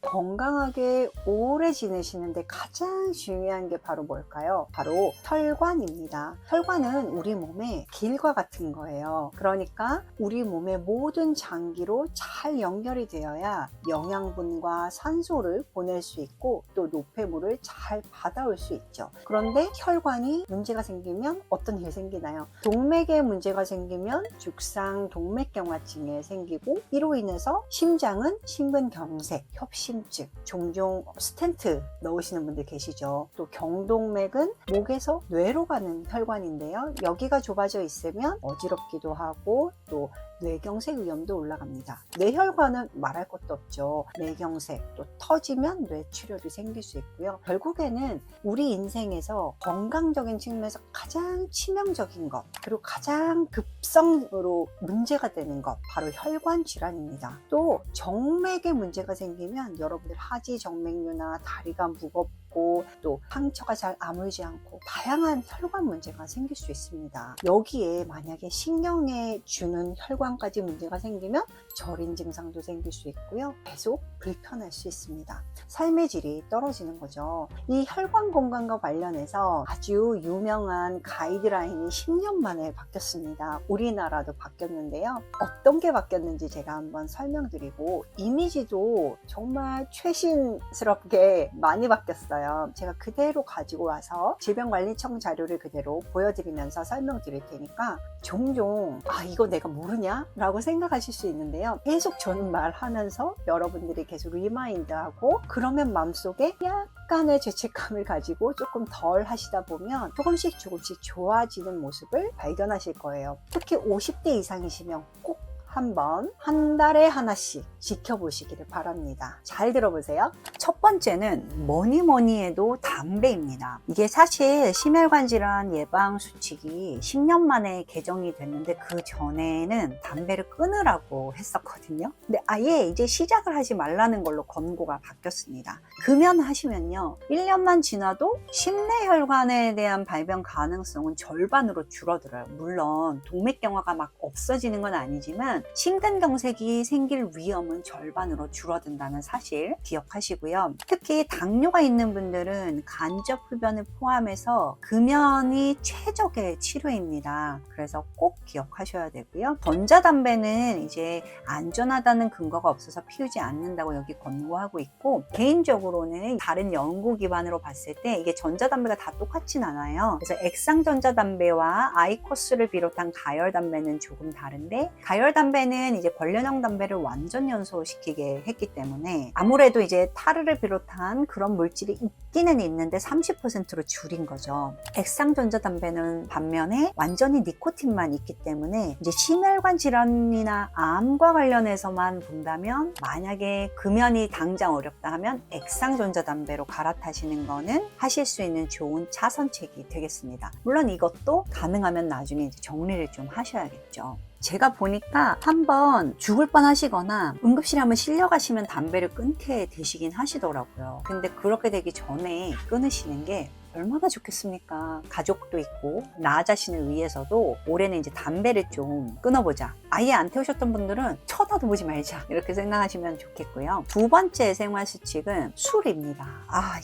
건강하게 오래 지내시는데 가장 중요한 게 바로 뭘까요? 바로 혈관입니다. 혈관은 우리 몸의 길과 같은 거예요. 그러니까 우리 몸의 모든 장기로 잘 연결이 되어야 영양분과 산소를 보낼 수 있고 또 노폐물을 잘 받아올 수 있죠. 그런데 혈관이 문제가 생기면 어떤 일이 생기나요? 동맥에 문제가 생기면 죽상 동맥경화증이 생기고, 이로 인해서 심장은 심근경색, 협심증, 종종 스텐트 넣으시는 분들 계시죠. 또 경동맥은 목에서 뇌로 가는 혈관인데요. 여기가 좁아져 있으면 어지럽기도 하고 또 뇌경색 위험도 올라갑니다. 뇌혈관은 말할 것도 없죠. 뇌경색, 또 터지면 뇌출혈이 생길 수 있고요. 결국에는 우리 인생에서 건강적인 측면에서 가장 치명적인 것, 그리고 가장 급성으로 문제가 되는 것, 바로 혈관 질환입니다. 또 정맥에 문제가 생기면 여러분들 하지 정맥류나 다리가 무겁고 또 상처가 잘 아물지 않고 다양한 혈관 문제가 생길 수 있습니다. 여기에 만약에 신경에 주는 혈관까지 문제가 생기면 저린 증상도 생길 수 있고요. 계속 불편할 수 있습니다. 삶의 질이 떨어지는 거죠. 이 혈관 건강과 관련해서 아주 유명한 가이드라인이 10년 만에 바뀌었습니다. 우리나라도 바뀌었는데요. 어떤 게 바뀌었는지 제가 한번 설명드리고, 이미지도 정말 최신스럽게 많이 바뀌었어요. 제가 그대로 가지고 와서 질병관리청 자료를 그대로 보여드리면서 설명드릴 테니까 종종 이거 내가 모르냐? 라고 생각하실 수 있는데요. 계속 저는 말하면서 여러분들이 계속 리마인드하고, 그러면 마음속에 약간의 죄책감을 가지고 조금 덜 하시다 보면 조금씩 좋아지는 모습을 발견하실 거예요. 특히 50대 이상이시면 꼭 한번 한 달에 하나씩 지켜보시기를 바랍니다. 잘 들어보세요. 첫 번째는 뭐니 해도 담배입니다. 이게 사실 심혈관 질환 예방 수칙이 10년 만에 개정이 됐는데 그 전에는 담배를 끊으라고 했었거든요. 근데 아예 이제 시작을 하지 말라는 걸로 권고가 바뀌었습니다. 금연하시면요, 1년만 지나도 심내혈관에 대한 발병 가능성은 절반으로 줄어들어요. 물론 동맥경화가 막 없어지는 건 아니지만 심근경색이 생길 위험은 절반으로 줄어든다는 사실 기억하시고요. 특히 당뇨가 있는 분들은 간접 흡연을 포함해서 금연이 최적의 치료입니다. 그래서 꼭 기억하셔야 되고요. 전자담배는 이제 안전하다는 근거가 없어서 피우지 않는다고 여기 권고하고 있고, 개인적으로는 다른 연구 기반으로 봤을 때 이게 전자담배가 다 똑같진 않아요. 그래서 액상 전자담배와 아이코스를 비롯한 가열담배는 조금 다른데, 가열담배는 이제 관련형 담배를 완전 연소시키게 했기 때문에 아무래도 이제 타르를 비롯한 그런 물질이 있기는 있는데 30%로 줄인 거죠. 액상 전자담배는 반면에 완전히 니코틴만 있기 때문에 이제 심혈관 질환이나 암과 관련해서만 본다면, 만약에 금연이 당장 어렵다 하면 액상 전자담배로 갈아타시는 거는 하실 수 있는 좋은 차선책이 되겠습니다. 물론 이것도 가능하면 나중에 이제 정리를 좀 하셔야겠죠. 제가 보니까 한번 죽을 뻔 하시거나 응급실에 한번 실려가시면 담배를 끊게 되시긴 하시더라고요. 근데 그렇게 되기 전에 끊으시는 게 얼마나 좋겠습니까? 가족도 있고 나 자신을 위해서도 올해는 이제 담배를 좀 끊어보자. 아예 안 태우셨던 분들은 쳐다도 보지 말자, 이렇게 생각하시면 좋겠고요. 두 번째 생활 수칙은 술입니다.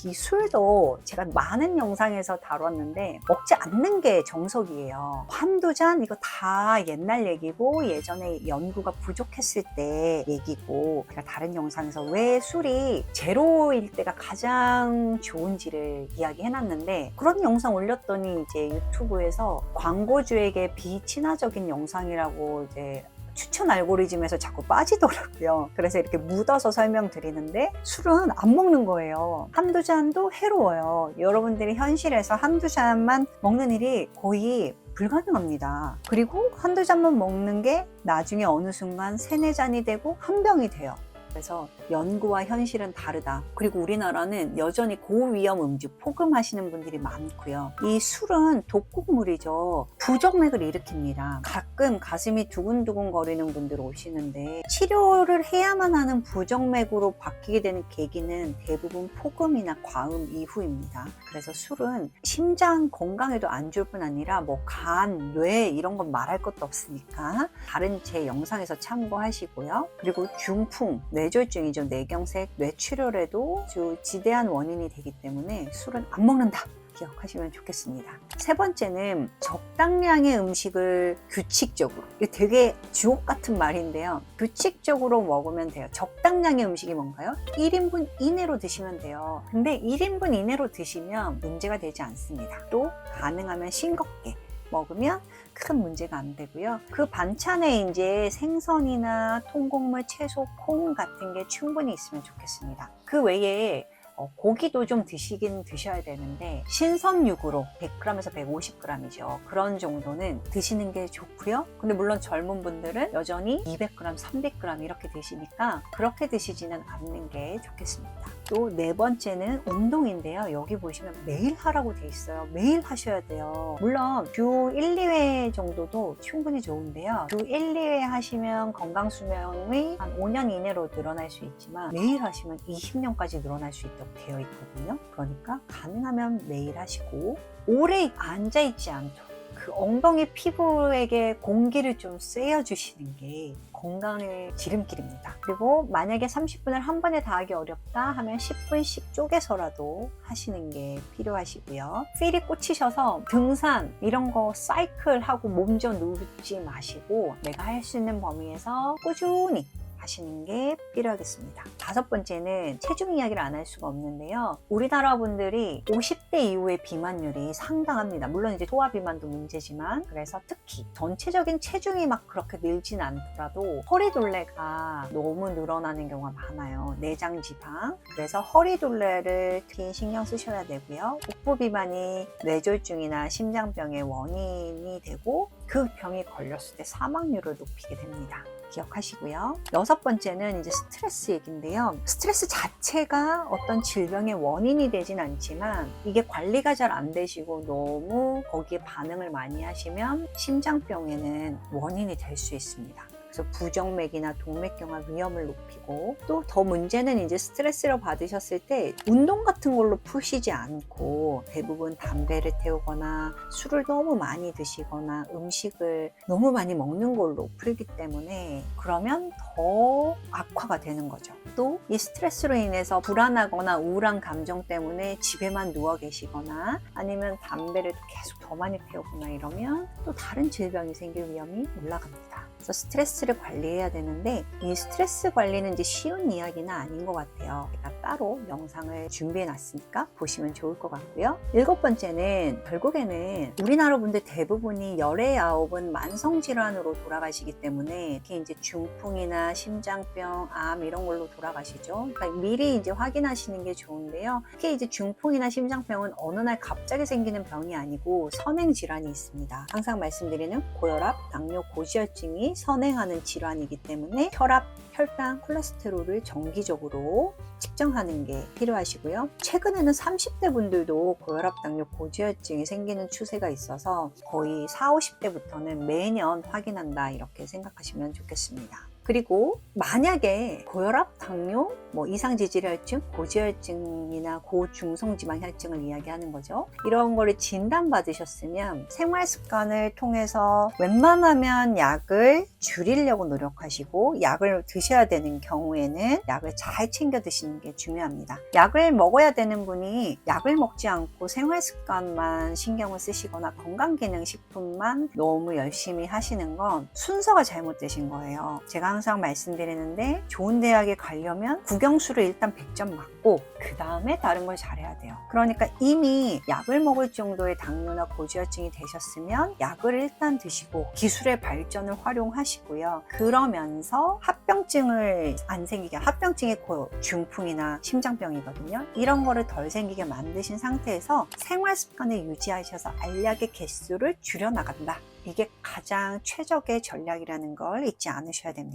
이 술도 제가 많은 영상에서 다뤘는데 먹지 않는 게 정석이에요. 한두 잔 이거 다 옛날 얘기고 예전에 연구가 부족했을 때 얘기고, 제가 다른 영상에서 왜 술이 제로일 때가 가장 좋은지를 이야기해놨는데, 그런 영상 올렸더니 이제 유튜브에서 광고주에게 비친화적인 영상이라고 이제 추천 알고리즘에서 자꾸 빠지더라고요. 그래서 이렇게 묻어서 설명드리는데, 술은 안 먹는 거예요. 한두 잔도 해로워요. 여러분들이 현실에서 한두 잔만 먹는 일이 거의 불가능합니다. 그리고 한두 잔만 먹는 게 나중에 어느 순간 3-4잔이 되고 한 병이 돼요. 그래서 연구와 현실은 다르다. 그리고 우리나라는 여전히 고위험 음주 포금하시는 분들이 많고요. 이 술은 독극물이죠. 부정맥을 일으킵니다. 가끔 가슴이 두근두근 거리는 분들 오시는데, 치료를 해야만 하는 부정맥으로 바뀌게 되는 계기는 대부분 포금이나 과음 이후입니다. 그래서 술은 심장 건강에도 안 좋을 뿐 아니라 뭐 간, 뇌 이런 건 말할 것도 없으니까 다른 제 영상에서 참고하시고요. 그리고 중풍, 뇌졸중 원인이죠. 뇌경색, 뇌출혈에도 아주 지대한 원인이 되기 때문에 술은 안 먹는다. 기억하시면 좋겠습니다. 세 번째는 적당량의 음식을 규칙적으로, 이게 되게 주옥 같은 말인데요. 규칙적으로 먹으면 돼요. 적당량의 음식이 뭔가요? 1인분 이내로 드시면 돼요. 근데 1인분 이내로 드시면 문제가 되지 않습니다. 또 가능하면 싱겁게 먹으면 큰 문제가 안 되고요. 그 반찬에 이제 생선이나 통곡물, 채소, 콩 같은 게 충분히 있으면 좋겠습니다. 그 외에 고기도 좀 드셔야 되는데 신선육으로 100g에서 150g이죠. 그런 정도는 드시는 게 좋고요. 근데 물론 젊은 분들은 여전히 200g, 300g 이렇게 드시니까 그렇게 드시지는 않는 게 좋겠습니다. 또 네 번째는 운동인데요. 여기 보시면 매일 하라고 돼 있어요. 매일 하셔야 돼요. 물론 주 1, 2회 정도도 충분히 좋은데요. 주 1, 2회 하시면 건강수명이 한 5년 이내로 늘어날 수 있지만 매일 하시면 20년까지 늘어날 수 있다고 되어 있거든요. 그러니까 가능하면 매일 하시고 오래 앉아있지 않도록 그 엉덩이 피부에게 공기를 좀 쐬어주시는 게 건강의 지름길입니다. 그리고 만약에 30분을 한 번에 다 하기 어렵다 하면 10분씩 쪼개서라도 하시는 게 필요하시고요. 필이 꽂히셔서 등산 이런 거 사이클하고 몸져 누르지 마시고 내가 할 수 있는 범위에서 꾸준히 하시는 게 필요하겠습니다. 다섯 번째는 체중 이야기를 안 할 수가 없는데요. 우리나라 분들이 50대 이후의 비만율이 상당합니다. 물론 이제 소화 비만도 문제지만 그래서 특히 전체적인 체중이 막 그렇게 늘진 않더라도 허리둘레가 너무 늘어나는 경우가 많아요. 내장 지방. 그래서 허리둘레를 특히 신경 쓰셔야 되고요. 복부 비만이 뇌졸중이나 심장병의 원인이 되고 그 병이 걸렸을 때 사망률을 높이게 됩니다. 기억하시고요. 여섯 번째는 이제 스트레스 얘기인데요. 스트레스 자체가 어떤 질병의 원인이 되진 않지만 이게 관리가 잘 안 되시고 너무 거기에 반응을 많이 하시면 심장병에는 원인이 될 수 있습니다. 그래서 부정맥이나 동맥경화 위험을 높이고 또 더 문제는 이제 스트레스를 받으셨을 때 운동 같은 걸로 푸시지 않고 대부분 담배를 태우거나 술을 너무 많이 드시거나 음식을 너무 많이 먹는 걸로 풀기 때문에 그러면 더 악화가 되는 거죠. 또 이 스트레스로 인해서 불안하거나 우울한 감정 때문에 집에만 누워 계시거나 아니면 담배를 계속 더 많이 태우거나 이러면 또 다른 질병이 생길 위험이 올라갑니다. 그래서 스트레스를 관리해야 되는데 이 스트레스 관리는 이제 쉬운 이야기는 아닌 것 같아요. 제가 따로 영상을 준비해 놨으니까 보시면 좋을 것 같고요. 일곱 번째는 결국에는 우리나라 분들 대부분이 열의 9은 만성질환으로 돌아가시기 때문에 특히 이제 중풍이나 심장병, 암 이런 걸로 돌아가시죠. 그러니까 미리 이제 확인하시는 게 좋은데요. 특히 이제 중풍이나 심장병은 어느 날 갑자기 생기는 병이 아니고 선행 질환이 있습니다. 항상 말씀드리는 고혈압, 당뇨, 고지혈증이 선행하는 질환이기 때문에 혈압, 혈당, 콜레스테롤을 정기적으로 측정하는 게 필요하시고요. 최근에는 30대 분들도 고혈압, 당뇨, 고지혈증이 생기는 추세가 있어서 거의 40, 50대부터는 매년 확인한다 이렇게 생각하시면 좋겠습니다. 그리고 만약에 고혈압, 당뇨, 이상지질혈증, 고지혈증이나 고중성지방혈증을 이야기하는 거죠. 이런 거를 진단받으셨으면 생활 습관을 통해서 웬만하면 약을 줄이려고 노력하시고 약을 드셔야 되는 경우에는 약을 잘 챙겨 드시는 게 중요합니다. 약을 먹어야 되는 분이 약을 먹지 않고 생활 습관만 신경을 쓰시거나 건강기능식품만 너무 열심히 하시는 건 순서가 잘못되신 거예요. 제가 항상 말씀드리는데 좋은 대학에 가려면 국영수를 일단 100점 맞고 그 다음에 다른 걸 잘해야 돼요. 그러니까 이미 약을 먹을 정도의 당뇨나 고지혈증이 되셨으면 약을 일단 드시고 기술의 발전을 활용하시고요. 그러면서 합병증을 안 생기게, 합병증이 중풍이나 심장병이거든요. 이런 거를 덜 생기게 만드신 상태에서 생활 습관을 유지하셔서 알약의 개수를 줄여나간다. 이게 가장 최적의 전략이라는 걸 잊지 않으셔야 됩니다.